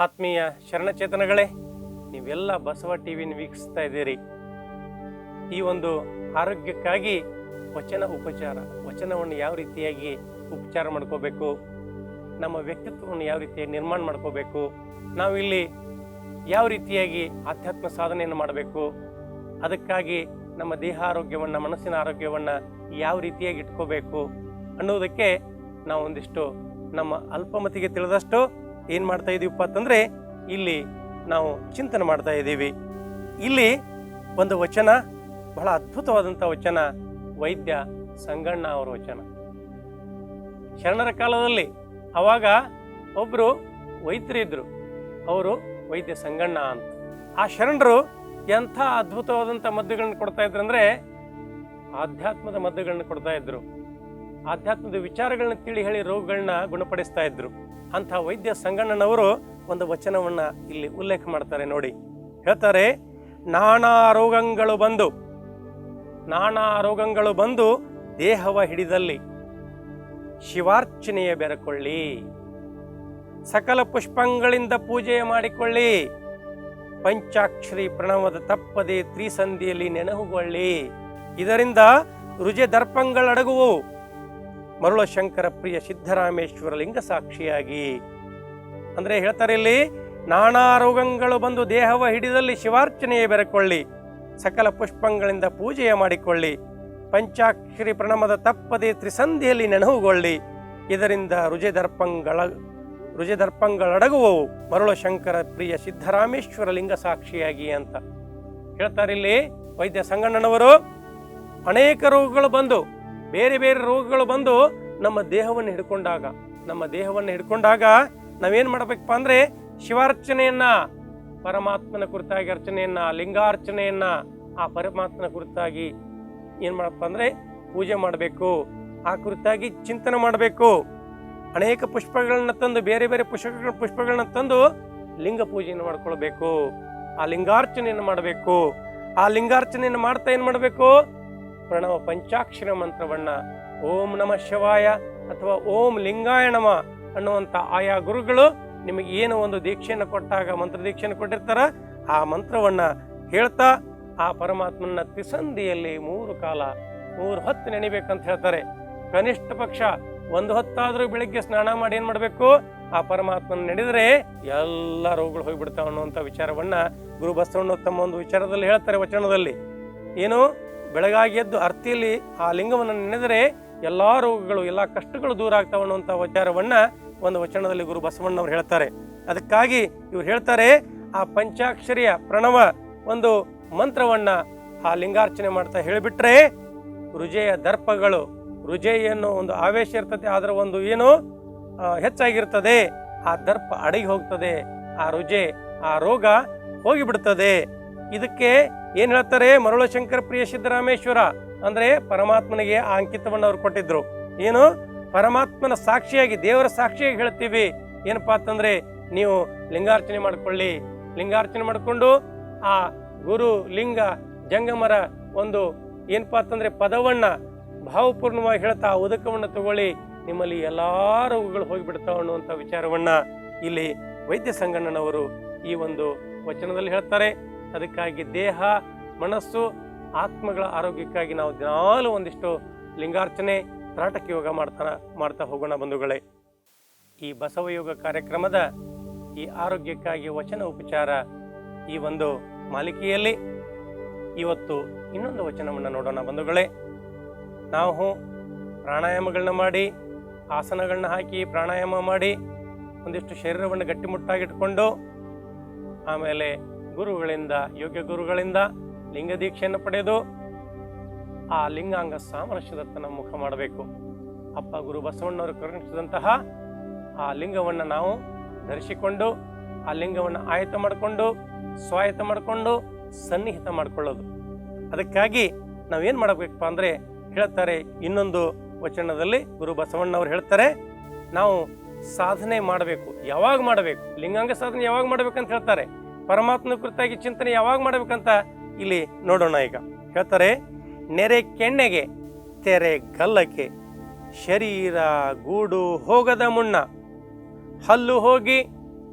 ಆತ್ಮೀಯ ಶರಣಚೇತನಗಳೇ, ನೀವೆಲ್ಲ ಬಸವ ಟಿವಿನ ವೀಕ್ಷಿಸ್ತಾ ಇದ್ದೀರಿ. ಈ ಒಂದು ಆರೋಗ್ಯಕ್ಕಾಗಿ ವಚನ ಉಪಚಾರ, ವಚನವನ್ನು ಯಾವ ರೀತಿಯಾಗಿ ಉಪಚಾರ ಮಾಡ್ಕೋಬೇಕು, ನಮ್ಮ ವ್ಯಕ್ತಿತ್ವವನ್ನು ಯಾವ ರೀತಿಯಾಗಿ ನಿರ್ಮಾಣ ಮಾಡ್ಕೋಬೇಕು, ನಾವಿಲ್ಲಿ ಯಾವ ರೀತಿಯಾಗಿ ಆಧ್ಯಾತ್ಮ ಸಾಧನೆಯನ್ನು ಮಾಡಬೇಕು, ಅದಕ್ಕಾಗಿ ನಮ್ಮ ದೇಹ ಆರೋಗ್ಯವನ್ನು, ಮನಸ್ಸಿನ ಆರೋಗ್ಯವನ್ನು ಯಾವ ರೀತಿಯಾಗಿ ಇಟ್ಕೋಬೇಕು ಅನ್ನೋದಕ್ಕೆ ನಾವು ಒಂದಿಷ್ಟು ನಮ್ಮ ಅಲ್ಪಮತಿಗೆ ತಿಳಿದಷ್ಟು ಏನು ಮಾಡ್ತಾ ಇದ್ದೀವಪ್ಪ ಅಂತಂದರೆ ಇಲ್ಲಿ ನಾವು ಚಿಂತನೆ ಮಾಡ್ತಾ ಇದ್ದೀವಿ. ಇಲ್ಲಿ ಒಂದು ವಚನ, ಬಹಳ ಅದ್ಭುತವಾದಂಥ ವಚನ, ವೈದ್ಯ ಸಂಗಣ್ಣ ಅವರ ವಚನ. ಶರಣರ ಕಾಲದಲ್ಲಿ ಅವಾಗ ಒಬ್ಬರು ವೈದ್ಯರಿದ್ದರು, ಅವರು ವೈದ್ಯ ಸಂಗಣ್ಣ ಅಂತ. ಆ ಶರಣರು ಎಂಥ ಅದ್ಭುತವಾದಂಥ ಮದ್ದುಗಳನ್ನ ಕೊಡ್ತಾ ಇದ್ರು ಅಂದರೆ ಆಧ್ಯಾತ್ಮದ ಮದ್ದುಗಳನ್ನ ಕೊಡ್ತಾ ಇದ್ರು, ಆಧ್ಯಾತ್ಮದ ವಿಚಾರಗಳನ್ನ ತಿಳಿ ಹೇಳಿ ರೋಗಗಳನ್ನ ಗುಣಪಡಿಸ್ತಾ ಇದ್ರು. ಅಂಥ ವೈದ್ಯ ಸಂಗಣ್ಣನವರು ಒಂದು ವಚನವನ್ನ ಇಲ್ಲಿ ಉಲ್ಲೇಖ ಮಾಡ್ತಾರೆ ನೋಡಿ. ಹೇಳ್ತಾರೆ, ನಾನಾ ರೋಗಗಳು ಬಂದು ದೇಹವ ಹಿಡಿದಲ್ಲಿ ಶಿವಾರ್ಚನೆಯ ಬೆರಕೊಳ್ಳಿ, ಸಕಲ ಪುಷ್ಪಗಳಿಂದ ಪೂಜೆ ಮಾಡಿಕೊಳ್ಳಿ, ಪಂಚಾಕ್ಷರಿ ಪ್ರಣವದ ತಪ್ಪದೆ ತ್ರಿಸಂಧಿಯಲ್ಲಿ ನೆನಹುಗೊಳ್ಳಿ, ಇದರಿಂದ ರುಜೆ ದರ್ಪಗಳಡಗುವು, ಮರುಳ ಶಂಕರ ಪ್ರಿಯ ಸಿದ್ದರಾಮೇಶ್ವರ ಲಿಂಗ ಸಾಕ್ಷಿಯಾಗಿ. ಅಂದ್ರೆ ಹೇಳ್ತಾರೆ ಇಲ್ಲಿ, ನಾನಾ ರೋಗಗಳು ಬಂದು ದೇಹವ ಹಿಡಿದಲ್ಲಿ ಶಿವಾರ್ಚನೆಯ ಬೆರಕೊಳ್ಳಿ, ಸಕಲ ಪುಷ್ಪಗಳಿಂದ ಪೂಜೆಯ ಮಾಡಿಕೊಳ್ಳಿ, ಪಂಚಾಕ್ಷರಿ ಪ್ರಣಮದ ತಪ್ಪದೆ ತ್ರಿಸಂಧಿಯಲ್ಲಿ ನೆನಹುಗೊಳ್ಳಿ, ಇದರಿಂದ ರುಜೆ ದರ್ಪಗಳಡಗುವವು, ಮರುಳ ಶಂಕರ ಪ್ರಿಯ ಸಿದ್ದರಾಮೇಶ್ವರ ಲಿಂಗ ಸಾಕ್ಷಿಯಾಗಿ ಅಂತ ಹೇಳ್ತಾರೆ. ಇಲ್ಲಿ ವೈದ್ಯ ಸಂಗಣ್ಣನವರು ಅನೇಕ ರೋಗಗಳು ಬಂದು, ಬೇರೆ ಬೇರೆ ರೋಗಗಳು ಬಂದು ನಮ್ಮ ದೇಹವನ್ನು ಹಿಡ್ಕೊಂಡಾಗ ನಾವೇನ್ ಮಾಡಬೇಕಪ್ಪ ಅಂದ್ರೆ ಶಿವಾರ್ಚನೆಯನ್ನ, ಪರಮಾತ್ಮನ ಕುರಿತಾಗಿ ಅರ್ಚನೆಯನ್ನ, ಲಿಂಗಾರ್ಚನೆಯನ್ನ, ಆ ಪರಮಾತ್ಮನ ಕುರಿತಾಗಿ ಏನ್ ಮಾಡಪ್ಪ ಅಂದ್ರೆ ಪೂಜೆ ಮಾಡಬೇಕು, ಆ ಕುರಿತಾಗಿ ಚಿಂತನೆ ಮಾಡಬೇಕು. ಅನೇಕ ಪುಷ್ಪಗಳನ್ನ ತಂದು, ಬೇರೆ ಬೇರೆ ಪುಷ್ಪಗಳನ್ನ ತಂದು ಲಿಂಗ ಪೂಜೆಯನ್ನು ಮಾಡ್ಕೊಳ್ಬೇಕು, ಆ ಲಿಂಗಾರ್ಚನೆಯನ್ನು ಮಾಡಬೇಕು. ಆ ಲಿಂಗಾರ್ಚನೆಯನ್ನು ಮಾಡ್ತಾ ಏನ್ ಮಾಡಬೇಕು, ಪ್ರಣವ ಪಂಚಾಕ್ಷರ ಮಂತ್ರವನ್ನ, ಓಂ ನಮಃ ಶಿವಾಯ ಅಥವಾ ಓಂ ಲಿಂಗಾಯ ನಮ ಅನ್ನುವಂಥ ಆಯಾ ಗುರುಗಳು ನಿಮಗೆ ಏನು ಒಂದು ದೀಕ್ಷೆಯನ್ನು ಕೊಟ್ಟಾಗ, ಮಂತ್ರ ದೀಕ್ಷೆಯನ್ನು ಕೊಟ್ಟಿರ್ತಾರ, ಆ ಮಂತ್ರವನ್ನ ಹೇಳ್ತಾ ಆ ಪರಮಾತ್ಮನ ತ್ರಿಸಂಧಿಯಲ್ಲಿ 3 ಹೊತ್ತು ನೆನಿಬೇಕಂತ ಹೇಳ್ತಾರೆ. ಕನಿಷ್ಠ ಪಕ್ಷ 1 ಹೊತ್ತಾದ್ರೂ ಬೆಳಿಗ್ಗೆ ಸ್ನಾನ ಮಾಡಿ ಏನ್ ಮಾಡ್ಬೇಕು, ಆ ಪರಮಾತ್ಮನ ನಡೆದರೆ ಎಲ್ಲ ರೋಗಗಳು ಹೋಗ್ಬಿಡ್ತಾವ ಅನ್ನುವಂಥ ವಿಚಾರವನ್ನ ಗುರು ಬಸವಣ್ಣ ತಮ್ಮ ಒಂದು ವಿಚಾರದಲ್ಲಿ ಹೇಳ್ತಾರೆ ವಚನದಲ್ಲಿ. ಏನು, ಬೆಳಗಾಗಿ ಎದ್ದು ಅರ್ತಿಯಲ್ಲಿ ಆ ಲಿಂಗವನ್ನು ನೆನೆದರೆ ಎಲ್ಲಾ ರೋಗಗಳು, ಎಲ್ಲಾ ಕಷ್ಟಗಳು ದೂರ ಆಗ್ತಾವ ಅನ್ನುವಂಥ ವಿಚಾರವನ್ನ ಒಂದು ವಚನದಲ್ಲಿ ಗುರು ಬಸವಣ್ಣವ್ರು ಹೇಳ್ತಾರೆ. ಅದಕ್ಕಾಗಿ ಇವ್ರು ಹೇಳ್ತಾರೆ, ಆ ಪಂಚಾಕ್ಷರಿಯ ಪ್ರಣವ ಒಂದು ಮಂತ್ರವನ್ನ ಆ ಲಿಂಗಾರ್ಚನೆ ಮಾಡ್ತಾ ಹೇಳಿಬಿಟ್ರೆ ರುಜೆಯ ದರ್ಪಗಳು, ರುಜೆಯನ್ನು ಒಂದು ಆವೇಶ ಇರ್ತದೆ, ಅದರ ಒಂದು ಏನು ಹೆಚ್ಚಾಗಿರ್ತದೆ, ಆ ದರ್ಪ ಅಡಗಿ ಹೋಗ್ತದೆ, ಆ ರುಜೆ, ಆ ರೋಗ ಹೋಗಿಬಿಡ್ತದೆ. ಇದಕ್ಕೆ ಏನ್ ಹೇಳ್ತಾರೆ, ಮರುಳ ಶಂಕರ ಪ್ರಿಯ ಸಿದ್ದರಾಮೇಶ್ವರ ಅಂದ್ರೆ ಪರಮಾತ್ಮನಿಗೆ ಆ ಅಂಕಿತವನ್ನು ಅವ್ರು ಕೊಟ್ಟಿದ್ರು. ಏನು, ಪರಮಾತ್ಮನ ಸಾಕ್ಷಿಯಾಗಿ, ದೇವರ ಸಾಕ್ಷಿಯಾಗಿ ಹೇಳ್ತೀವಿ ಏನಪ್ಪಾ ಅಂತಂದ್ರೆ, ನೀವು ಲಿಂಗಾರ್ಚನೆ ಮಾಡ್ಕೊಳ್ಳಿ, ಲಿಂಗಾರ್ಚನೆ ಮಾಡ್ಕೊಂಡು ಆ ಗುರು ಲಿಂಗ ಜಂಗಮರ ಒಂದು ಏನಪ್ಪಾ ಅಂತಂದ್ರೆ ಪದವನ್ನ ಭಾವಪೂರ್ಣವಾಗಿ ಹೇಳ್ತಾ ಉದಕವನ್ನು ತಗೊಳ್ಳಿ, ನಿಮ್ಮಲ್ಲಿ ಎಲ್ಲಾ ರೋಗಗಳು ಹೋಗಿಬಿಡ್ತಾವ ಅನ್ನುವಂಥ ವಿಚಾರವನ್ನ ಇಲ್ಲಿ ವೈದ್ಯ ಸಂಗಣ್ಣನವರು ಈ ಒಂದು ವಚನದಲ್ಲಿ ಹೇಳ್ತಾರೆ. ಅದಕ್ಕಾಗಿ ದೇಹ, ಮನಸ್ಸು, ಆತ್ಮಗಳ ಆರೋಗ್ಯಕ್ಕಾಗಿ ನಾವು ದಿನಾಲೂ ಒಂದಿಷ್ಟು ಲಿಂಗಾರ್ಚನೆ, ತ್ರಾಟಕ ಯೋಗ ಮಾಡ್ತಾ ಹೋಗೋಣ ಬಂಧುಗಳೇ. ಈ ಬಸವಯೋಗ ಕಾರ್ಯಕ್ರಮದ ಈ ಆರೋಗ್ಯಕ್ಕಾಗಿ ವಚನ ಉಪಚಾರ ಈ ಒಂದು ಮಾಲಿಕೆಯಲ್ಲಿ ಇವತ್ತು ಇನ್ನೊಂದು ವಚನವನ್ನು ನೋಡೋಣ ಬಂಧುಗಳೇ. ನಾವು ಪ್ರಾಣಾಯಾಮಗಳನ್ನ ಮಾಡಿ, ಆಸನಗಳನ್ನ ಹಾಕಿ ಪ್ರಾಣಾಯಾಮ ಮಾಡಿ ಒಂದಿಷ್ಟು ಶರೀರವನ್ನು ಗಟ್ಟಿಮುಟ್ಟಾಗಿಟ್ಕೊಂಡು ಆಮೇಲೆ ಗುರುಗಳಿಂದ, ಯೋಗ್ಯ ಗುರುಗಳಿಂದ ಲಿಂಗ ದೀಕ್ಷೆಯನ್ನು ಪಡೆದು ಆ ಲಿಂಗಾಂಗ ಸಾಮರಸ್ಯದತ್ತನ ಮುಖ ಮಾಡಬೇಕು. ಅಪ್ಪ ಗುರು ಬಸವಣ್ಣವರು ಕರುಣಿಸಿದಂತಹ ಆ ಲಿಂಗವನ್ನು ನಾವು ಧರಿಸಿಕೊಂಡು, ಆ ಲಿಂಗವನ್ನು ಆಯತ ಮಾಡಿಕೊಂಡು, ಸ್ವಾಯತ್ತ ಮಾಡಿಕೊಂಡು, ಸನ್ನಿಹಿತ ಮಾಡಿಕೊಳ್ಳೋದು. ಅದಕ್ಕಾಗಿ ನಾವೇನು ಮಾಡಬೇಕಪ್ಪ ಅಂದರೆ ಹೇಳ್ತಾರೆ, ಇನ್ನೊಂದು ವಚನದಲ್ಲಿ ಗುರು ಬಸವಣ್ಣವ್ರು ಹೇಳ್ತಾರೆ, ನಾವು ಸಾಧನೆ ಮಾಡಬೇಕು. ಯಾವಾಗ ಮಾಡಬೇಕು, ಲಿಂಗಾಂಗ ಸಾಧನೆ ಯಾವಾಗ ಮಾಡ್ಬೇಕಂತ ಹೇಳ್ತಾರೆ, ಪರಮಾತ್ಮನ ಕುರಿತಾಗಿ ಚಿಂತನೆ ಯಾವಾಗ ಮಾಡ್ಬೇಕಂತ ಇಲ್ಲಿ ನೋಡೋಣ. ಈಗ ಹೇಳ್ತಾರೆ, ನೆರೆ ಕೆಣ್ಣೆಗೆ ತೆರೆ ಗಲ್ಲಕ್ಕೆ ಶರೀರ ಗೂಡು ಹೋಗದ ಮುನ್ನ ಹಲ್ಲು ಹೋಗಿ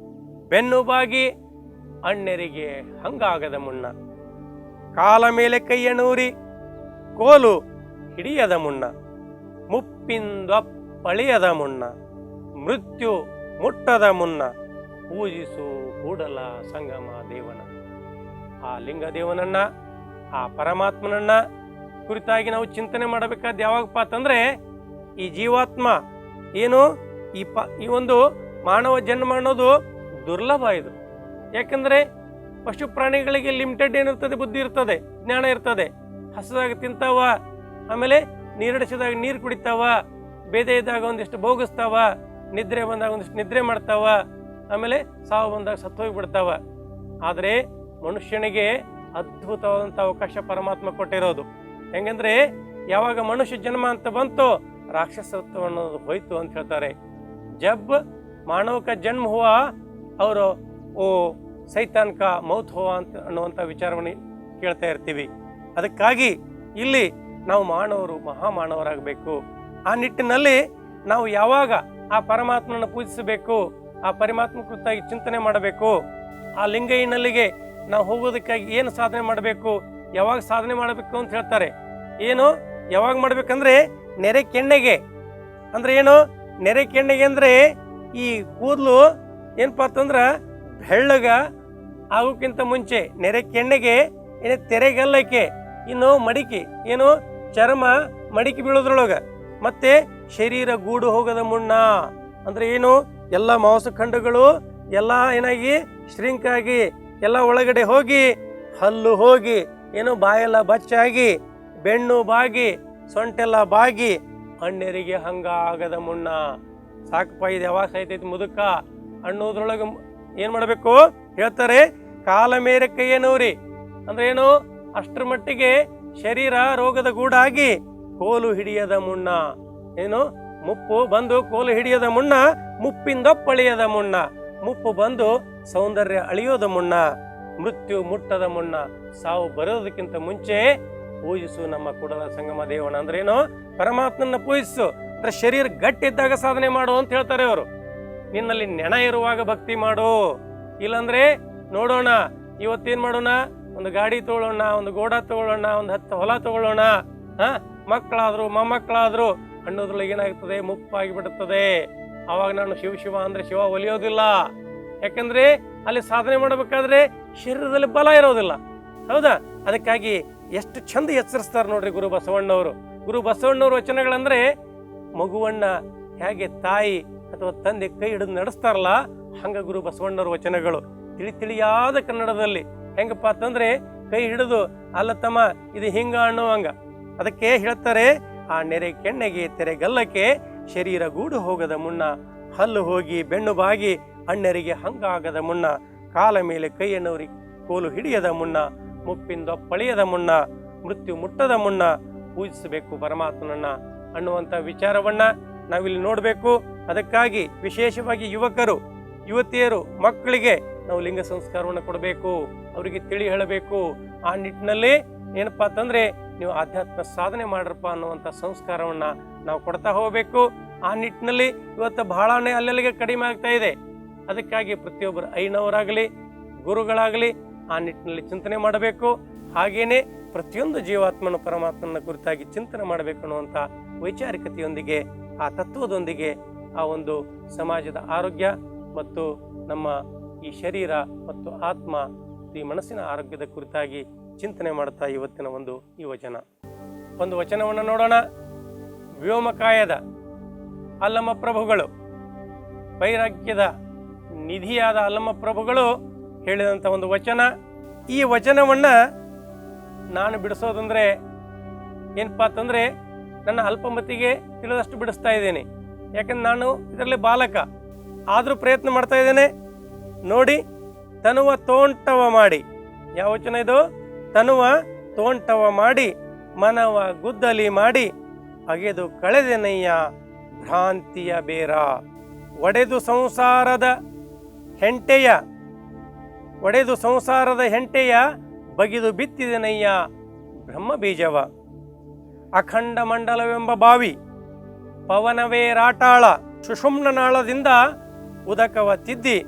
ಬೆನ್ನು ಬಾಗಿ ಅಣ್ಣೆರಿಗೆ ಹಂಗಾಗದ ಮುನ್ನ, ಕಾಲ ಮೇಲೆ ಕೈಯಣೂರಿ ಕೋಲು ಹಿಡಿಯದ ಮುನ್ನ, ಮುಪ್ಪಿಂದೊಪ್ಪಳಿಯದ ಮುನ್ನ, ಮೃತ್ಯು ಮುಟ್ಟದ ಮುನ್ನ, ಪೂಜಿಸು ಕೂಡಲ ಸಂಗಮ ದೇವನ. ಆ ಲಿಂಗದೇವನನ್ನ, ಆ ಪರಮಾತ್ಮನನ್ನ ಕುರಿತಾಗಿ ನಾವು ಚಿಂತನೆ ಮಾಡಬೇಕಾದ ಯಾವಾಗಪ್ಪ ಅಂತಂದ್ರೆ, ಈ ಜೀವಾತ್ಮ ಏನು ಈ ಒಂದು ಮಾನವ ಜನ್ಮ ಅನ್ನೋದು ದುರ್ಲಭ. ಇದು ಯಾಕಂದ್ರೆ ಪಶು ಪ್ರಾಣಿಗಳಿಗೆ ಲಿಮಿಟೆಡ್ ಏನಿರ್ತದೆ, ಬುದ್ಧಿ ಇರ್ತದೆ, ಜ್ಞಾನ ಇರ್ತದೆ. ಹಸದಾಗ ತಿಂತಾವ, ಆಮೇಲೆ ನೀರಡಿಸಿದಾಗ ನೀರು ಕುಡಿತಾವ, ಬೇದೆ ಇದ್ದಾಗ ಒಂದಿಷ್ಟು ಭೋಗಿಸ್ತಾವ, ನಿದ್ರೆ ಬಂದಾಗ ಒಂದಿಷ್ಟು ನಿದ್ರೆ ಮಾಡ್ತಾವ, ಆಮೇಲೆ ಸಾವು ಬಂದಾಗ ಸತ್ತೋಗಿ ಬಿಡ್ತಾವ. ಆದರೆ ಮನುಷ್ಯನಿಗೆ ಅದ್ಭುತವಾದಂಥ ಅವಕಾಶ ಪರಮಾತ್ಮ ಕೊಟ್ಟಿರೋದು. ಹೆಂಗಂದ್ರೆ ಯಾವಾಗ ಮನುಷ್ಯ ಜನ್ಮ ಅಂತ ಬಂತು, ರಾಕ್ಷಸತ್ವ ಅನ್ನೋದು ಹೋಯ್ತು ಅಂತ ಹೇಳ್ತಾರೆ. ಜಬ್ ಮಾನವಕ ಜನ್ಮ ಹುವ ಅವರು ಓ ಸೈತಾನ್ ಕಾ ಮೌತ್ ಹುವ ಅಂತ ಅನ್ನುವಂಥ ವಿಚಾರವನ್ನು ಕೇಳ್ತಾ ಇರ್ತೀವಿ. ಅದಕ್ಕಾಗಿ ಇಲ್ಲಿ ನಾವು ಮಾನವರು ಮಹಾಮಾನವರಾಗಬೇಕು. ಆ ನಿಟ್ಟಿನಲ್ಲಿ ನಾವು ಯಾವಾಗ ಆ ಪರಮಾತ್ಮನ ಪೂಜಿಸಬೇಕು, ಆ ಪರಮಾತ್ಮ ಕುರಿತಾಗಿ ಚಿಂತನೆ ಮಾಡಬೇಕು, ಆ ಲಿಂಗೈನಲ್ಲಿಗೆ ನಾವು ಹೋಗೋದಕ್ಕಾಗಿ ಏನು ಸಾಧನೆ ಮಾಡಬೇಕು, ಯಾವಾಗ ಸಾಧನೆ ಮಾಡಬೇಕು ಅಂತ ಹೇಳ್ತಾರೆ. ಏನು ಯಾವಾಗ ಮಾಡ್ಬೇಕಂದ್ರೆ, ನೆರೆ ಕೆಣ್ಣೆಗೆ ಅಂದ್ರೆ ಏನು, ನೆರೆ ಕೆಣ್ಣೆಗೆ ಅಂದ್ರೆ ಈ ಕೂದಲು ಏನಪ್ಪ ಅಂತಂದ್ರ ಬೆಳ್ಳಗ ಆಗೋಕ್ಕಿಂತ ಮುಂಚೆ ನೆರೆ ಕೆಣ್ಣೆಗೆ ಏನೇ ತೆರೆಗಲ್ಲಕ್ಕೆ, ಇನ್ನು ಮಡಿಕೆ ಏನು ಚರ್ಮ ಮಡಿಕೆ ಬೀಳೋದ್ರೊಳಗ, ಮತ್ತೆ ಶರೀರ ಗೂಡು ಹೋಗದ ಮುನ್ನ ಅಂದ್ರೆ ಏನು, ಎಲ್ಲ ಮಾಂಸಖಂಡಗಳು ಎಲ್ಲ ಏನಾಗಿ ಶ್ರಿಂಕ್ ಆಗಿ ಎಲ್ಲ ಒಳಗಡೆ ಹೋಗಿ, ಹಲ್ಲು ಹೋಗಿ, ಏನು ಬಾಯೆಲ್ಲ ಬಚ್ಚಾಗಿ, ಬೆನ್ನು ಬಾಗಿ, ಸೊಂಟೆಲ್ಲ ಬಾಗಿ, ಅಣ್ಣೆರಿಗೆ ಹಂಗಾಗದ ಮುನ್ನ. ಸಾಕಪ್ಪ ಇದು ಯಾವಾಗ ಸಾಯ್ತೈತಿ ಮುದುಕ ಅನ್ನೋದ್ರೊಳಗೆ ಏನ್ ಮಾಡಬೇಕು ಹೇಳ್ತಾರೆ, ಕಾಲ ಮೇಲೆ ಕೈಯನೂರಿ ಅಂದ್ರೆ ಏನು, ಅಷ್ಟರ ಮಟ್ಟಿಗೆ ಶರೀರ ರೋಗದ ಗೂಡಾಗಿ ಕೋಲು ಹಿಡಿಯದ ಮುನ್ನ. ಏನು ಮುಪ್ಪು ಬಂದು ಕೋಲು ಹಿಡಿಯದ ಮುನ್ನ, ಮುಪ್ಪಿಂದೊಪ್ಪಳಿಯದ ಮುನ್ನ, ಮುಪ್ಪು ಬಂದು ಸೌಂದರ್ಯ ಅಳಿಯೋದ ಮುನ್ನ, ಮೃತ್ಯು ಮುಟ್ಟದ ಮುನ್ನ, ಸಾವು ಬರೋದಕ್ಕಿಂತ ಮುಂಚೆ ಪೂಜಿಸು ನಮ್ಮ ಕೂಡಲ ಸಂಗಮ ದೇವನ. ಅಂದ್ರೆ ಏನು, ಪರಮಾತ್ಮನ ಪೂಜಿಸು. ಅಂದ್ರೆ ಶರೀರ ಗಟ್ಟಿದ್ದಾಗ ಸಾಧನೆ ಮಾಡು ಅಂತ ಹೇಳ್ತಾರೆ ಅವರು. ನಿನ್ನಲ್ಲಿ ನೆನ ಇರುವಾಗ ಭಕ್ತಿ ಮಾಡು, ಇಲ್ಲಾಂದ್ರೆ ನೋಡೋಣ ಇವತ್ತೇನ್ ಮಾಡೋಣ, ಒಂದು ಗಾಡಿ ತಗೊಳ್ಳೋಣ, ಒಂದು ಗೋಡ ತಗೊಳ್ಳೋಣ, ಒಂದು 10 ಹೊಲ ತಗೊಳ್ಳೋಣ, ಮಕ್ಕಳಾದ್ರು ಮೊಮ್ಮಕ್ಕಳಾದ್ರು ಅನ್ನೋದ್ರೊಳಗೆ ಏನಾಗ್ತದೆ, ಮುಪ್ಪಾಗಿ ಬಿಡುತ್ತದೆ. ಅವಾಗ ನಾನು ಶಿವ ಅಂದ್ರೆ ಶಿವ ಒಲಿಯೋದಿಲ್ಲ. ಯಾಕಂದ್ರೆ ಅಲ್ಲಿ ಸಾಧನೆ ಮಾಡಬೇಕಾದ್ರೆ ಶರೀರದಲ್ಲಿ ಬಲ ಇರೋದಿಲ್ಲ, ಹೌದಾ? ಅದಕ್ಕಾಗಿ ಎಷ್ಟು ಚಂದ ಎಚ್ಚರಿಸ್ತಾರೆ ನೋಡ್ರಿ ಗುರು ಬಸವಣ್ಣವರು. ಗುರು ಬಸವಣ್ಣವ್ರ ವಚನಗಳಂದ್ರೆ, ಮಗುವನ್ನ ಹೇಗೆ ತಾಯಿ ಅಥವಾ ತಂದೆ ಕೈ ಹಿಡಿದು ನಡೆಸ್ತಾರಲ್ಲ, ಹಂಗ ಗುರು ಬಸವಣ್ಣವ್ರ ವಚನಗಳು ತಿಳಿಯಾದ ಕನ್ನಡದಲ್ಲಿ. ಹೆಂಗಪ್ಪ ಅಂತಂದ್ರೆ, ಕೈ ಹಿಡಿದು ಅಲ್ಲ ತಮ್ಮ ಇದು ಹಿಂಗ ಅನ್ನೋವಂಗ. ಅದಕ್ಕೆ ಹೇಳ್ತಾರೆ, ಆ ನೆರೆ ಕೆಣ್ಣೆಗೆ ತೆರೆಗಲ್ಲಕ್ಕೆ ಶರೀರ ಗೂಡು ಹೋಗದ ಮುನ್ನ, ಹಲ್ಲು ಹೋಗಿ ಬೆನ್ನು ಬಾಗಿ ಅಣ್ಣರಿಗೆ ಹಂಗಾಗದ ಮುನ್ನ, ಕಾಲ ಮೇಲೆ ಕೈಯನ್ನೂರಿ ಕೋಲು ಹಿಡಿಯದ ಮುನ್ನ, ಮುಪ್ಪಿಂದೊಪ್ಪಳಿಯದ ಮುನ್ನ, ಮೃತ್ಯು ಮುಟ್ಟದ ಮುನ್ನ ಪೂಜಿಸಬೇಕು ಪರಮಾತ್ಮನನ್ನ ಅನ್ನುವಂಥ ವಿಚಾರವನ್ನ ನಾವಿಲ್ಲಿ ನೋಡಬೇಕು. ಅದಕ್ಕಾಗಿ ವಿಶೇಷವಾಗಿ ಯುವಕರು ಯುವತಿಯರು ಮಕ್ಕಳಿಗೆ ನಾವು ಲಿಂಗ ಸಂಸ್ಕಾರವನ್ನು ಕೊಡಬೇಕು, ಅವರಿಗೆ ತಿಳಿ ಹೇಳಬೇಕು. ಆ ನಿಟ್ಟಿನಲ್ಲಿ ಏನಪ್ಪಾ ಅಂತಂದ್ರೆ, ನೀವು ಆಧ್ಯಾತ್ಮ ಸಾಧನೆ ಮಾಡ್ರಪ್ಪ ಅನ್ನುವಂಥ ಸಂಸ್ಕಾರವನ್ನ ನಾವು ಕೊಡ್ತಾ ಹೋಗಬೇಕು. ಆ ನಿಟ್ಟಿನಲ್ಲಿ ಇವತ್ತು ಬಹಳನೇ ಅಲ್ಲೆಲ್ಲಿಗೆ ಕಡಿಮೆ ಆಗ್ತಾ ಇದೆ. ಅದಕ್ಕಾಗಿ ಪ್ರತಿಯೊಬ್ಬರು ಐನವರಾಗಲಿ ಗುರುಗಳಾಗಲಿ ಆ ನಿಟ್ಟಿನಲ್ಲಿ ಚಿಂತನೆ ಮಾಡಬೇಕು. ಹಾಗೇನೆ ಪ್ರತಿಯೊಂದು ಜೀವಾತ್ಮನ ಪರಮಾತ್ಮನ ಕುರಿತಾಗಿ ಚಿಂತನೆ ಮಾಡಬೇಕು ಅನ್ನುವಂಥ ವೈಚಾರಿಕತೆಯೊಂದಿಗೆ, ಆ ತತ್ವದೊಂದಿಗೆ ಆ ಒಂದು ಸಮಾಜದ ಆರೋಗ್ಯ ಮತ್ತು ನಮ್ಮ ಈ ಶರೀರ ಮತ್ತು ಆತ್ಮ, ಈ ಮನಸ್ಸಿನ ಆರೋಗ್ಯದ ಕುರಿತಾಗಿ ಚಿಂತನೆ ಮಾಡುತ್ತಾ ಇವತ್ತಿನ ಈ ಒಂದು ವಚನವನ್ನು ನೋಡೋಣ. ವ್ಯೋಮಕಾಯದ ಅಲ್ಲಮ ಪ್ರಭುಗಳು, ವೈರಾಗ್ಯದ ನಿಧಿಯಾದ ಅಲ್ಲಮ ಪ್ರಭುಗಳು ಹೇಳಿದಂಥ ಒಂದು ವಚನ. ಈ ವಚನವನ್ನ ನಾನು ಬಿಡಿಸೋದಂದ್ರೆ ಏನಪ್ಪ ಅಂತಂದ್ರೆ, ನನ್ನ ಅಲ್ಪಮತಿಗೆ ತಿಳಿದಷ್ಟು ಬಿಡಿಸ್ತಾ ಇದ್ದೇನೆ. ಯಾಕಂದ್ರೆ ನಾನು ಇದರಲ್ಲಿ ಬಾಲಕ ಆದರೂ ಪ್ರಯತ್ನ ಮಾಡ್ತಾ ಇದ್ದೇನೆ. ನೋಡಿ, ತನುವ ತೋಂಟವ ಮಾಡಿ, ಯಾವ ವಚನ ಇದು? ತನುವ ತೋಂಟವ ಮಾಡಿ, ಮನವ ಗುದ್ದಲಿ ಮಾಡಿ, ಅಗೆದು ಕಳೆದೆನಯ್ಯ ಭ್ರಾಂತಿಯ ಬೇರ, ಒಡೆದು ಸಂಸಾರದ ಹೆಂಟೆಯ ಬಗಿದು ಬಿತ್ತಿದೆನಯ್ಯ ಬ್ರಹ್ಮ ಬೀಜವ, ಅಖಂಡ ಮಂಡಲವೆಂಬ ಬಾವಿ, ಪವನವೇ ರಾಟಾಳ, ಸುಷುಮ್ನ ನಾಳದಿಂದ ಉದಕವ ತಿದ್ದಿ,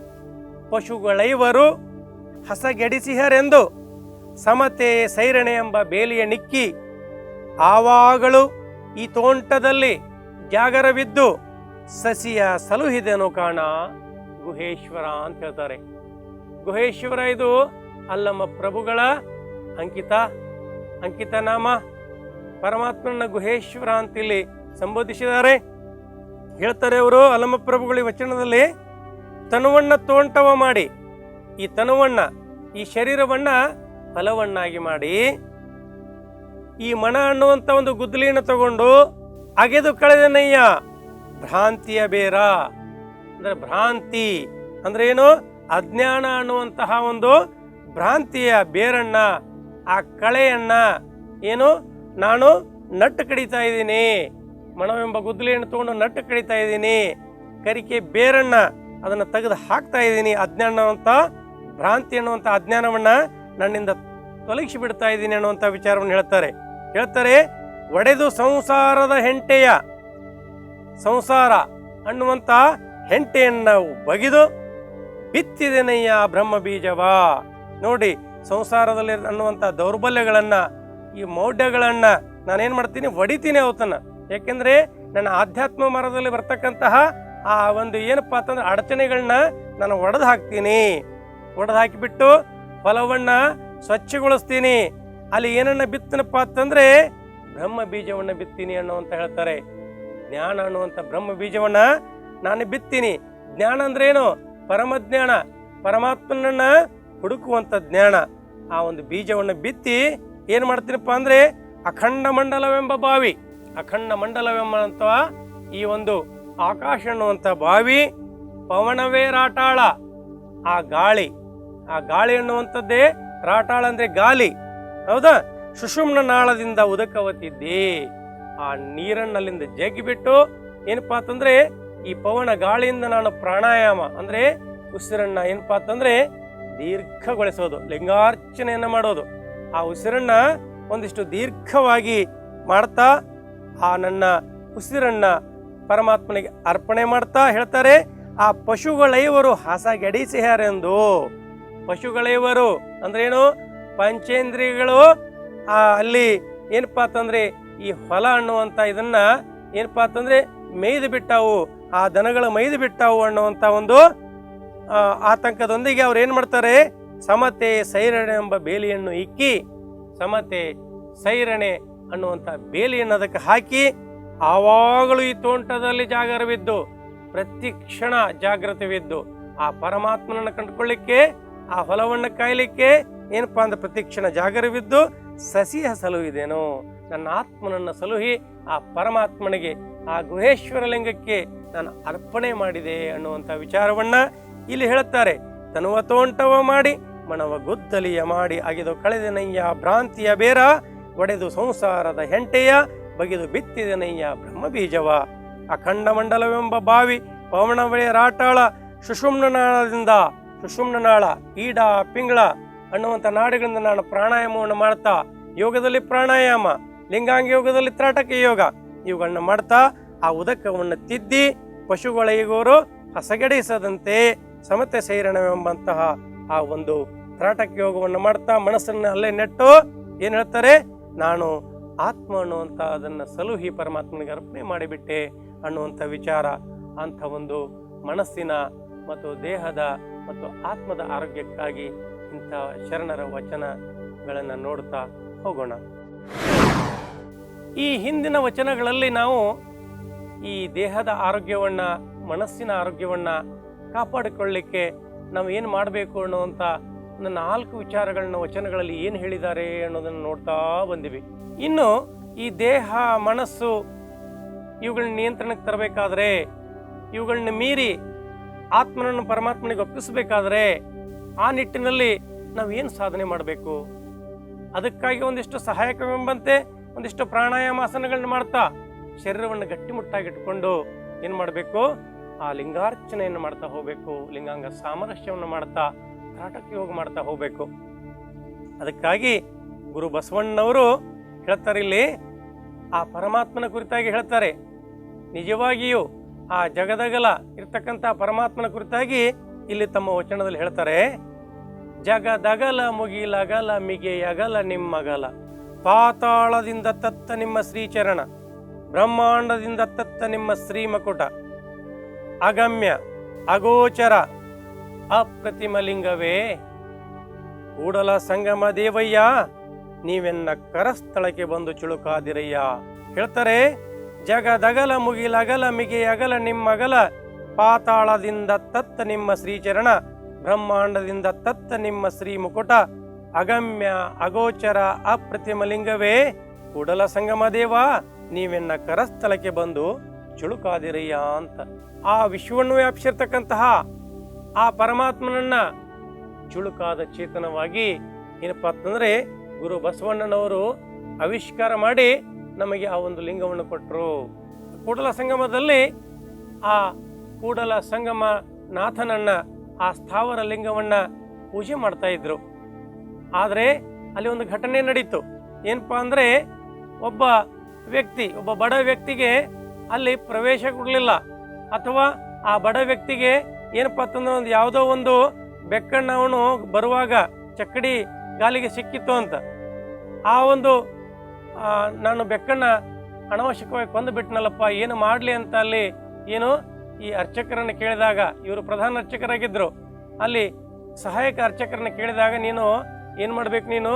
ಪಶುಗಳೈವರು ಹಸಗೆಡಿಸಿಹರೆಂದು ಸಮತೆ ಸೈರಣೆ ಎಂಬ ಬೇಲಿಯ ನಿಕ್ಕಿ ಆವಾಗಳು ಈ ತೋಂಟದಲ್ಲಿ ಜಾಗರವಿದ್ದು ಸಸಿಯ ಸಲುಹಿದೆನು ಕಾಣ ಗುಹೇಶ್ವರ ಅಂತ ಹೇಳ್ತಾರೆ. ಗುಹೇಶ್ವರ ಇದು ಅಲ್ಲಮ್ಮ ಪ್ರಭುಗಳ ಅಂಕಿತ ನಾಮ. ಪರಮಾತ್ಮನ ಗುಹೇಶ್ವರ ಅಂತ ಇಲ್ಲಿ ಸಂಬೋಧಿಸಿದ್ದಾರೆ. ಹೇಳ್ತಾರೆ ಅವರು ಅಲ್ಲಮ್ಮ ಪ್ರಭುಗಳ ಈ ವಚನದಲ್ಲಿ, ತನುವನ್ನ ತೋಂಟವ ಮಾಡಿ, ಈ ತನುವನ್ನ ಈ ಶರೀರವನ್ನ ಫಲವನ್ನಾಗಿ ಮಾಡಿ, ಈ ಮನ ಅನ್ನುವಂಥ ಒಂದು ಗುದ್ದಲಿಯನ್ನು ತಗೊಂಡು ಅಗೆದು ಕಳೆದನಯ್ಯ ಭ್ರಾಂತಿಯ ಬೇರ. ಅಂದ್ರೆ ಭ್ರಾಂತಿ ಅಂದ್ರೆ ಏನು? ಅಜ್ಞಾನ ಅನ್ನುವಂತಹ ಒಂದು ಭ್ರಾಂತಿಯ ಬೇರನ್ನ, ಆ ಕಳೆಯನ್ನ ಏನು ನಾನು ನಟ್ಟು ಕಡಿತಾ ಇದ್ದೀನಿ, ಮನವೆಂಬ ಗುದ್ದಲಿಯನ್ನು ತಗೊಂಡು ನಟ್ಟು ಕಡಿತಾ ಇದ್ದೀನಿ, ಕರಿಕೆ ಬೇರನ್ನ ಅದನ್ನು ತೆಗೆದು ಹಾಕ್ತಾ ಇದ್ದೀನಿ. ಅಜ್ಞಾನ ಅನ್ನುವಂಥ ಭ್ರಾಂತಿ ಅನ್ನುವಂಥ ಅಜ್ಞಾನವನ್ನ ನನ್ನಿಂದ ತೊಲಗಿಸಿ ಬಿಡ್ತಾ ಇದ್ದೀನಿ ಅನ್ನುವಂಥ ವಿಚಾರವನ್ನು ಹೇಳ್ತಾರೆ. ಒಡೆದು ಸಂಸಾರದ ಹೆಂಟೆಯ, ಸಂಸಾರ ಅನ್ನುವಂಥ ಹೆಂಟೆಯನ್ನು ಬಗೆದು ಬಿತ್ತಿದೆನಯ್ಯ ಬ್ರಹ್ಮ ಬೀಜವ. ನೋಡಿ, ಸಂಸಾರದಲ್ಲಿ ಅನ್ನುವಂಥ ದೌರ್ಬಲ್ಯಗಳನ್ನ, ಈ ಮೌಢ್ಯಗಳನ್ನ ನಾನೇನ್ ಮಾಡ್ತೀನಿ, ಹೊಡಿತೀನಿ ಅವತ್ತನ್ನ. ಯಾಕೆಂದ್ರೆ ನನ್ನ ಆಧ್ಯಾತ್ಮ ಮರದಲ್ಲಿ ಬರ್ತಕ್ಕಂತಹ ಆ ಒಂದು ಏನಪ್ಪಾ ಅಂತಂದ್ರೆ ಅಡಚಣೆಗಳನ್ನ ನಾನು ಒಡೆದು ಹಾಕಿಬಿಟ್ಟು ಫಲವನ್ನ ಸ್ವಚ್ಛಗೊಳಿಸ್ತೀನಿ. ಅಲ್ಲಿ ಏನನ್ನ ಬಿತ್ತನಪ್ಪ ಅಂತಂದ್ರೆ ಬ್ರಹ್ಮ ಬೀಜವನ್ನ ಬಿತ್ತೀನಿ ಅನ್ನುವಂತ ಹೇಳ್ತಾರೆ. ಜ್ಞಾನ ಅನ್ನುವಂಥ ಬ್ರಹ್ಮ ಬೀಜವನ್ನ ನಾನು ಬಿತ್ತೀನಿ. ಜ್ಞಾನ ಅಂದ್ರೆ ಏನು? ಪರಮಜ್ಞಾನ, ಪರಮಾತ್ಮನನ್ನ ಹುಡುಕುವಂತ ಜ್ಞಾನ. ಆ ಒಂದು ಬೀಜವನ್ನ ಬಿತ್ತಿ ಏನ್ ಮಾಡ್ತೀನಪ್ಪ ಅಂದ್ರೆ ಅಖಂಡ ಮಂಡಲವೆಂಬ ಬಾವಿ, ಅಖಂಡ ಮಂಡಲವೆಂಬಂತ ಈ ಒಂದು ಆಕಾಶ ಅನ್ನುವಂಥ ಬಾವಿ, ಪವನವೇ ರಾಟಾಳ, ಆ ಗಾಳಿ ಅನ್ನುವಂಥದ್ದೇ ರಾಟಾಳ ಅಂದ್ರೆ ಗಾಲಿ, ಹೌದಾ? ಸುಷುಮ್ನ ನಾಳದಿಂದ ಉದಕವತ್ತಿದ್ದಿ, ಆ ನೀರನ್ನಲ್ಲಿಂದ ಜಗ್ಗಿಬಿಟ್ಟು ಏನಪ್ಪಾ ಅಂತಂದ್ರೆ ಈ ಪವನ ಗಾಳಿಯಿಂದ ನಾನು ಪ್ರಾಣಾಯಾಮ ಅಂದ್ರೆ ಉಸಿರನ್ನ ಏನಪ್ಪಾ ಅಂತಂದ್ರೆ ದೀರ್ಘಗೊಳಿಸೋದು, ಲಿಂಗಾರ್ಚನೆಯನ್ನ ಮಾಡೋದು. ಆ ಉಸಿರನ್ನ ಒಂದಿಷ್ಟು ದೀರ್ಘವಾಗಿ ಮಾಡ್ತಾ ಆ ನನ್ನ ಉಸಿರನ್ನ ಪರಮಾತ್ಮನಿಗೆ ಅರ್ಪಣೆ ಮಾಡ್ತಾ ಹೇಳ್ತಾರೆ, ಆ ಪಶುಗಳೈವರು ಹಸಗೆಡಿಸಿಹರೆಂದು. ಪಶುಗಳೈವರು ಅಂದ್ರೆ ಏನು? ಪಂಚೇಂದ್ರಿಯಗಳು ಅಲ್ಲಿ ಏನಪ್ಪಾ ಅಂತಂದ್ರೆ ಈ ಹೊಲ ಅನ್ನುವಂಥ ಇದನ್ನ ಏನಪ್ಪಾ ಅಂತಂದ್ರೆ ಮೇಯ್ದು ಬಿಟ್ಟಾವು, ಆ ದನಗಳು ಮೇಯ್ದು ಬಿಟ್ಟಾವು ಅನ್ನುವಂಥ ಒಂದು ಆತಂಕದೊಂದಿಗೆ ಅವ್ರು ಏನ್ ಮಾಡ್ತಾರೆ, ಸಮತೆ ಸೈರಣೆ ಎಂಬ ಬೇಲಿಯನ್ನು ಇಕ್ಕಿ, ಸಮತೆ ಸೈರಣೆ ಅನ್ನುವಂಥ ಬೇಲಿಯನ್ನು ಅದಕ್ಕೆ ಹಾಕಿ, ಆವಾಗಲೂ ಈ ತೋಂಟದಲ್ಲಿ ಜಾಗರವಿದ್ದು, ಪ್ರತಿ ಕ್ಷಣ ಜಾಗೃತವಿದ್ದು, ಆ ಪರಮಾತ್ಮನನ್ನು ಕಂಡುಕೊಳ್ಳಿಕ್ಕೆ, ಆ ಹೊಲವನ್ನು ಕಾಯಲಿಕ್ಕೆ ಏನಪ್ಪಾ ಅಂದ್ರೆ ಪ್ರತಿ ಕ್ಷಣ ಜಾಗರವಿದ್ದು ಸಸಿಯ ಸಲುಹಿದೇನೋ, ನನ್ನ ಆತ್ಮನನ್ನು ಸಲುಹಿ ಆ ಪರಮಾತ್ಮನಿಗೆ, ಆ ಗುಹೇಶ್ವರ ಲಿಂಗಕ್ಕೆ ನಾನು ಅರ್ಪಣೆ ಮಾಡಿದೆ ಅನ್ನುವಂಥ ವಿಚಾರವನ್ನ ಇಲ್ಲಿ ಹೇಳುತ್ತಾರೆ. ತನುವ ತೋಂಟವ ಮಾಡಿ ಮನವ ಗುದ್ದಲಿಯ ಮಾಡಿ ಅಗೆದು ಕಳೆದೆನಯ್ಯ ಭ್ರಾಂತಿಯ ಬೇರ, ಒಡೆದು ಸಂಸಾರದ ಹೆಂಟೆಯ ಬಗೆದು ಬಿತ್ತಿದೆನಯ್ಯ ಬ್ರಹ್ಮ ಬೀಜವ. ಅಖಂಡ ಮಂಡಲವೆಂಬ ಬಾವಿ, ಪವನವೇ ರಾಟಾಳ, ಸುಷುಮ್ನ ನಾಳ, ಈಡ ಪಿಂಗಳ ಅನ್ನುವಂಥ ನಾಡುಗಳಿಂದ ನಾನು ಪ್ರಾಣಾಯಾಮವನ್ನು ಮಾಡ್ತಾ, ಯೋಗದಲ್ಲಿ ಪ್ರಾಣಾಯಾಮ, ಲಿಂಗಾಂಗ ಯೋಗದಲ್ಲಿ ತ್ರಾಟಕ ಯೋಗ, ಇವುಗಳನ್ನ ಮಾಡ್ತಾ ಆ ಉದಕವನ್ನು ತಿದ್ದಿ ಪಶುಗಳೈಗೋರು ಹಸಗೆಡಿಸದಂತೆ ಸಮತೆ ಸೈರಣವೆಂಬಂತಹ ಆ ಒಂದು ತ್ರಾಟಕ ಯೋಗವನ್ನು ಮಾಡ್ತಾ ಮನಸ್ಸನ್ನು ಅಲ್ಲೇ ನೆಟ್ಟು ಏನ್ ಹೇಳ್ತಾರೆ, ನಾನು ಆತ್ಮ ಅನ್ನುವಂಥ ಅದನ್ನು ಸಲುಹಿ ಪರಮಾತ್ಮನಿಗೆ ಅರ್ಪಣೆ ಮಾಡಿಬಿಟ್ಟೆ ಅನ್ನುವಂಥ ವಿಚಾರ. ಅಂಥ ಒಂದು ಮನಸ್ಸಿನ ಮತ್ತು ದೇಹದ ಮತ್ತು ಆತ್ಮದ ಆರೋಗ್ಯಕ್ಕಾಗಿ ಇಂಥ ಶರಣರ ವಚನಗಳನ್ನು ನೋಡ್ತಾ ಹೋಗೋಣ. ಈ ಹಿಂದಿನ ವಚನಗಳಲ್ಲಿ ನಾವು ಈ ದೇಹದ ಆರೋಗ್ಯವನ್ನ, ಮನಸ್ಸಿನ ಆರೋಗ್ಯವನ್ನ ಕಾಪಾಡಿಕೊಳ್ಳಲಿಕ್ಕೆ ನಾವು ಏನು ಮಾಡಬೇಕು ಅನ್ನುವಂಥ ಒಂದು 4 ವಿಚಾರಗಳನ್ನ ವಚನಗಳಲ್ಲಿ ಏನು ಹೇಳಿದ್ದಾರೆ ಅನ್ನೋದನ್ನು ನೋಡ್ತಾ ಬಂದಿವಿ. ಇನ್ನು ಈ ದೇಹ, ಮನಸ್ಸು ಇವುಗಳನ್ನ ನಿಯಂತ್ರಣಕ್ಕೆ ತರಬೇಕಾದ್ರೆ, ಇವುಗಳನ್ನ ಮೀರಿ ಆತ್ಮನನ್ನು ಪರಮಾತ್ಮನಿಗೆ ಒಪ್ಪಿಸಬೇಕಾದ್ರೆ ಆ ನಿಟ್ಟಿನಲ್ಲಿ ನಾವು ಏನು ಸಾಧನೆ ಮಾಡಬೇಕು? ಅದಕ್ಕಾಗಿ ಒಂದಿಷ್ಟು ಸಹಾಯಕವೆಂಬಂತೆ ಒಂದಿಷ್ಟು ಪ್ರಾಣಾಯಾಮಾಸನಗಳನ್ನ ಮಾಡ್ತಾ ಶರೀರವನ್ನು ಗಟ್ಟಿಮುಟ್ಟಾಗಿಟ್ಕೊಂಡು ಏನು ಮಾಡಬೇಕು, ಆ ಲಿಂಗಾರ್ಚನೆಯನ್ನು ಮಾಡ್ತಾ ಹೋಗಬೇಕು, ಲಿಂಗಾಂಗ ಸಾಮರಸ್ಯವನ್ನು ಮಾಡ್ತಾ ತ್ರಾಟಕ ಯೋಗ ಮಾಡ್ತಾ ಹೋಗಬೇಕು. ಅದಕ್ಕಾಗಿ ಗುರು ಬಸವಣ್ಣನವರು ಹೇಳ್ತಾರೆ, ಇಲ್ಲಿ ಆ ಪರಮಾತ್ಮನ ಕುರಿತಾಗಿ ಹೇಳ್ತಾರೆ. ನಿಜವಾಗಿಯೂ ಆ ಜಗದಗಲ ಇರ್ತಕ್ಕಂಥ ಪರಮಾತ್ಮನ ಕುರಿತಾಗಿ ಇಲ್ಲಿ ತಮ್ಮ ವಚನದಲ್ಲಿ ಹೇಳ್ತಾರೆ, ಜಗದಗಲ ಮುಗಿಲಗಲ ಮಿಗೆಯಗಲ ನಿಮ್ಮಗಲ, ಪಾತಾಳದಿಂದ ತತ್ತ ನಿಮ್ಮ ಶ್ರೀಚರಣ, ಬ್ರಹ್ಮಾಂಡದಿಂದ ತತ್ತ ನಿಮ್ಮ ಶ್ರೀಮಕುಟ, ಅಗಮ್ಯ ಅಗೋಚರ ಅಪ್ರತಿಮಲಿಂಗವೇ ಕೂಡಲ ಸಂಗಮ ದೇವಯ್ಯ, ನೀವೆನ್ನ ಕರಸ್ಥಳಕ್ಕೆ ಬಂದು ಚುಳುಕಾದಿರಯ್ಯ. ಹೇಳ್ತಾರೆ, ಜಗದಗಲ ಮುಗಿಲಗಲ ಮಿಗೆಯಗಲ ನಿಮ್ಮಗಲ, ಪಾತಾಳದಿಂದ ತತ್ತ ನಿಮ್ಮ ಶ್ರೀಚರಣ, ಬ್ರಹ್ಮಾಂಡದಿಂದ ತತ್ತ ನಿಮ್ಮ ಶ್ರೀ ಮುಕುಟ, ಅಗಮ್ಯ ಅಗೋಚರ ಅಪ್ರತಿಮಲಿಂಗವೇ ಕೂಡಲ ಸಂಗಮ ದೇವ, ನೀವೆನ್ನ ಕರಸ್ಥಳಕ್ಕೆ ಬಂದು ಚುಳುಕಾದಿರಯ್ಯ ಅಂತ. ಆ ವಿಶ್ವವನ್ನು ವ್ಯಾಪಿಸಿರ್ತಕ್ಕಂತಹ ಆ ಪರಮಾತ್ಮನನ್ನ ಚುಳುಕಾದ ಚೇತನವಾಗಿ ಏನಪ್ಪಾ ಅಂತಂದ್ರೆ ಗುರು ಬಸವಣ್ಣನವರು ಆವಿಷ್ಕಾರ ಮಾಡಿ ನಮಗೆ ಆ ಒಂದು ಲಿಂಗವನ್ನು ಕೊಟ್ಟರು. ಕೂಡಲ ಸಂಗಮದಲ್ಲಿ ಆ ಕೂಡಲ ಸಂಗಮ ನಾಥನನ್ನ, ಆ ಸ್ಥಾವರ ಲಿಂಗವನ್ನ ಪೂಜೆ ಮಾಡ್ತಾ ಇದ್ರು. ಆದರೆ ಅಲ್ಲಿ ಒಂದು ಘಟನೆ ನಡೀತು. ಏನಪ್ಪಾ ಅಂದ್ರೆ ಒಬ್ಬ ಬಡ ವ್ಯಕ್ತಿಗೆ ಅಲ್ಲಿ ಪ್ರವೇಶ ಕೊಡಲಿಲ್ಲ, ಅಥವಾ ಆ ಬಡ ವ್ಯಕ್ತಿಗೆ ಏನಪ್ಪಾ ಅಂತಂದ್ರೆ ಒಂದು ಯಾವುದೋ ಒಂದು ಬೆಕ್ಕಣ್ಣ ಅವನು ಬರುವಾಗ ಚಕ್ಕಡಿ ಗಾಲಿಗೆ ಸಿಕ್ಕಿತ್ತು ಅಂತ, ಆ ಒಂದು ನಾನು ಬೆಕ್ಕಣ್ಣ ಅನವಶ್ಯಕವಾಗಿ ಕೊಂದು ಬಿಟ್ಟನಲ್ಲಪ್ಪ, ಏನು ಮಾಡಲಿ ಅಂತ ಅಲ್ಲಿ ಏನು ಈ ಅರ್ಚಕರನ್ನು ಕೇಳಿದಾಗ, ಇವರು ಪ್ರಧಾನ ಅರ್ಚಕರಾಗಿದ್ದರು, ಅಲ್ಲಿ ಸಹಾಯಕ ಅರ್ಚಕರನ್ನ ಕೇಳಿದಾಗ, ನೀನು ಏನು ಮಾಡ್ಬೇಕು, ನೀನು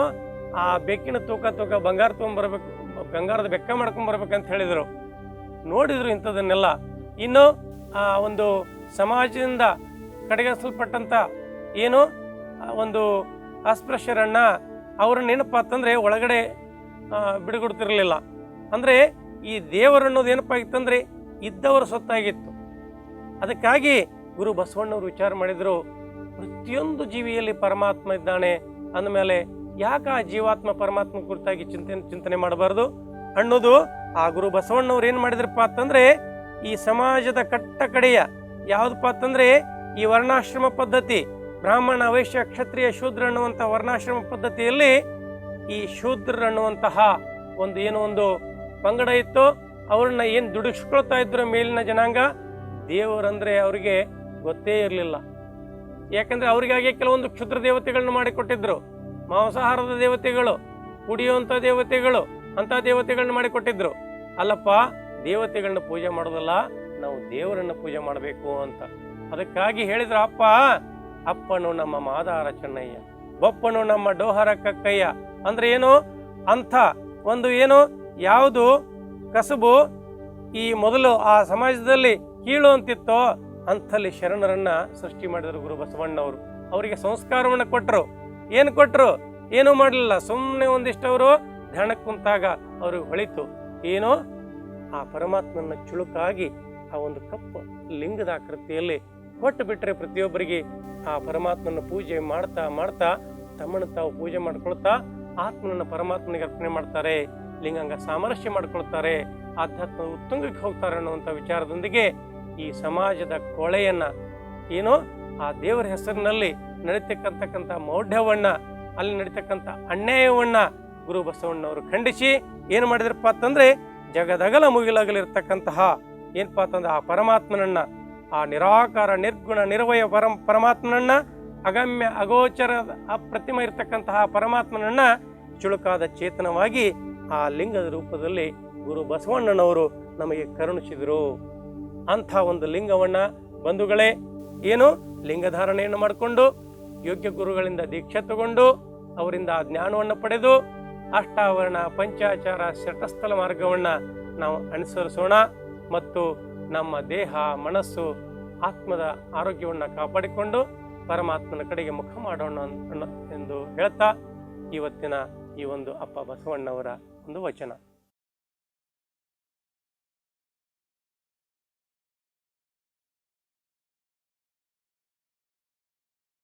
ಆ ಬೆಕ್ಕಿನ ತೂಕ ಬಂಗಾರ ತೊಗೊಂಡ್ಬರ್ಬೇಕು, ಬಂಗಾರದ ಬೆಕ್ಕ ಮಾಡ್ಕೊಂಡ್ಬರ್ಬೇಕಂತ ಹೇಳಿದರು. ನೋಡಿದ್ರು ಇಂಥದನ್ನೆಲ್ಲ. ಇನ್ನು ಆ ಒಂದು ಸಮಾಜದಿಂದ ಕಡೆಗಣಿಸಲ್ಪಟ್ಟಂತ ಏನು ಒಂದು ಅಸ್ಪೃಶ್ಯರನ್ನ ಅವ್ರನ್ನ ಏನಪ್ಪ ಅಂತಂದ್ರೆ ಒಳಗಡೆ ಬಿಡುಗಡ್ತಿರ್ಲಿಲ್ಲ. ಅಂದ್ರೆ ಈ ದೇವರು ಅನ್ನೋದು ಏನಪ್ಪ ಆಗಿತ್ತಂದ್ರೆ ಇದ್ದವರ ಸೊತ್ತಾಗಿತ್ತು. ಅದಕ್ಕಾಗಿ ಗುರು ಬಸವಣ್ಣವರು ವಿಚಾರ ಮಾಡಿದ್ರು, ಪ್ರತಿಯೊಂದು ಜೀವಿಯಲ್ಲಿ ಪರಮಾತ್ಮ ಇದ್ದಾನೆ ಅಂದಮೇಲೆ ಯಾಕೆ ಆ ಜೀವಾತ್ಮ ಪರಮಾತ್ಮ ಕುರಿತಾಗಿ ಚಿಂತನೆ ಮಾಡಬಾರ್ದು ಅನ್ನೋದು ಆ ಗುರು ಬಸವಣ್ಣವ್ರು ಏನ್ ಮಾಡಿದ್ರಪ್ಪ ಅಂತಂದ್ರೆ, ಈ ಸಮಾಜದ ಕಟ್ಟ ಕಡೆಯ ಯಾವ್ದಪ್ಪ ಅಂತಂದ್ರೆ ಈ ವರ್ಣಾಶ್ರಮ ಪದ್ಧತಿ, ಬ್ರಾಹ್ಮಣ ವೈಶ್ಯ ಕ್ಷತ್ರಿಯ ಶೂದ್ರ ಅನ್ನುವಂಥ ವರ್ಣಾಶ್ರಮ ಪದ್ಧತಿಯಲ್ಲಿ ಈ ಶೂದ್ರ ಅನ್ನುವಂತಹ ಒಂದು ಪಂಗಡ ಇತ್ತು. ಅವ್ರನ್ನ ಏನು ದುಡಿಸ್ಕೊಳ್ತಾ ಇದ್ರು ಮೇಲಿನ ಜನಾಂಗ, ದೇವರಂದ್ರೆ ಅವರಿಗೆ ಗೊತ್ತೇ ಇರಲಿಲ್ಲ. ಯಾಕಂದ್ರೆ ಅವರಿಗಾಗಿ ಕೆಲವೊಂದು ಕ್ಷುದ್ರ ದೇವತೆಗಳನ್ನ ಮಾಡಿಕೊಟ್ಟಿದ್ರು, ಮಾಂಸಾಹಾರದ ದೇವತೆಗಳು, ಕುಡಿಯುವಂಥ ದೇವತೆಗಳು, ಅಂತ ದೇವತೆಗಳನ್ನ ಮಾಡಿಕೊಟ್ಟಿದ್ರು. ಅಲ್ಲಪ್ಪ, ದೇವತೆಗಳನ್ನ ಪೂಜೆ ಮಾಡೋದಲ್ಲ, ನಾವು ದೇವರನ್ನ ಪೂಜೆ ಮಾಡಬೇಕು ಅಂತ. ಅದಕ್ಕಾಗಿ ಹೇಳಿದ್ರ, ಅಪ್ಪನು ನಮ್ಮ ಮಾದಾರ ಚೆನ್ನಯ್ಯ, ಬಪ್ಪನು ನಮ್ಮ ಡೋಹರ ಕಕ್ಕಯ್ಯ. ಅಂದ್ರೆ ಏನು, ಅಂಥ ಒಂದು ಯಾವುದು ಕಸಬು ಈ ಮೊದಲು ಆ ಸಮಾಜದಲ್ಲಿ ಕೀಳು ಅಂತಿತ್ತೋ ಅಂಥಲ್ಲಿ ಶರಣರನ್ನ ಸೃಷ್ಟಿ ಮಾಡಿದರು ಗುರು ಬಸವಣ್ಣವರು. ಅವರಿಗೆ ಸಂಸ್ಕಾರವನ್ನು ಕೊಟ್ಟರು. ಏನು ಕೊಟ್ಟರು? ಏನೂ ಮಾಡಲಿಲ್ಲ. ಸುಮ್ಮನೆ ಒಂದಿಷ್ಟವರು ಧ್ಯಾನಕ್ಕೆ ಕುಂತಾಗ ಅವ್ರಿಗೆ ಹೊಳಿತು, ಏನೋ ಆ ಪರಮಾತ್ಮನ ಚುಳುಕಾಗಿ ಆ ಒಂದು ಕಪ್ಪು ಲಿಂಗದ ಆಕೃತಿಯಲ್ಲಿ ಕೊಟ್ಟು ಬಿಟ್ರೆ ಪ್ರತಿಯೊಬ್ಬರಿಗೆ ಆ ಪರಮಾತ್ಮನ ಪೂಜೆ ಮಾಡ್ತಾ ಮಾಡ್ತಾ ತಮ್ಮನ್ನು ತಾವು ಪೂಜೆ ಮಾಡ್ಕೊಳ್ತಾ ಆತ್ಮನನ್ನ ಪರಮಾತ್ಮನಿಗೆ ಅರ್ಪಣೆ ಮಾಡ್ತಾರೆ, ಲಿಂಗಾಂಗ ಸಾಮರಸ್ಯ ಮಾಡ್ಕೊಳ್ತಾರೆ, ಆಧ್ಯಾತ್ಮ ಉತ್ತುಂಗಕ್ಕೆ ಹೋಗ್ತಾರೆ ಅನ್ನುವಂಥ ವಿಚಾರದೊಂದಿಗೆ ಈ ಸಮಾಜದ ಕೊಳೆಯನ್ನ ಆ ದೇವರ ಹೆಸರಿನಲ್ಲಿ ನಡೀತಕ್ಕಂಥ ಮೌಢ್ಯವನ್ನ, ಅಲ್ಲಿ ನಡೀತಕ್ಕಂಥ ಅನ್ಯಾಯವನ್ನ ಗುರು ಬಸವಣ್ಣವರು ಖಂಡಿಸಿ ಏನು ಮಾಡಿದ್ರಪ್ಪ ಅಂತಂದ್ರೆ, ಜಗದಗಲ ಮುಗಿಲಗಲಿರ್ತಕ್ಕಂತಹ ಏನಪ್ಪ ಅಂತಂದ್ರೆ ಆ ಪರಮಾತ್ಮನನ್ನ, ಆ ನಿರಾಕಾರ ನಿರ್ಗುಣ ನಿರ್ವಯ ಪರಮಾತ್ಮನನ್ನ, ಅಗಮ್ಯ ಅಗೋಚರ ಅಪ್ರತಿಮ ಇರತಕ್ಕಂತಹ ಪರಮಾತ್ಮನನ್ನ ಚುಳುಕಾದ ಚೇತನವಾಗಿ ಆ ಲಿಂಗದ ರೂಪದಲ್ಲಿ ಗುರು ಬಸವಣ್ಣನವರು ನಮಗೆ ಕರುಣಿಸಿದರು. ಅಂಥ ಒಂದು ಲಿಂಗವನ್ನ ಬಂಧುಗಳೇ ಲಿಂಗಧಾರಣೆಯನ್ನು ಮಾಡಿಕೊಂಡು ಯೋಗ್ಯ ಗುರುಗಳಿಂದ ದೀಕ್ಷೆ ತಗೊಂಡು ಅವರಿಂದ ಆ ಜ್ಞಾನವನ್ನು ಪಡೆದು ಅಷ್ಟಾವರಣ ಪಂಚಾಚಾರ ಶಟಸ್ಥಲ ಮಾರ್ಗವನ್ನು ನಾವು ಅನುಸರಿಸೋಣ ಮತ್ತು ನಮ್ಮ ದೇಹ ಮನಸ್ಸು ಆತ್ಮದ ಆರೋಗ್ಯವನ್ನು ಕಾಪಾಡಿಕೊಂಡು ಪರಮಾತ್ಮನ ಕಡೆಗೆ ಮುಖ ಮಾಡೋಣ ಎಂದು ಹೇಳ್ತಾ ಇವತ್ತಿನ ಈ ಒಂದು ಅಪ್ಪ ಬಸವಣ್ಣವರ ಒಂದು ವಚನ.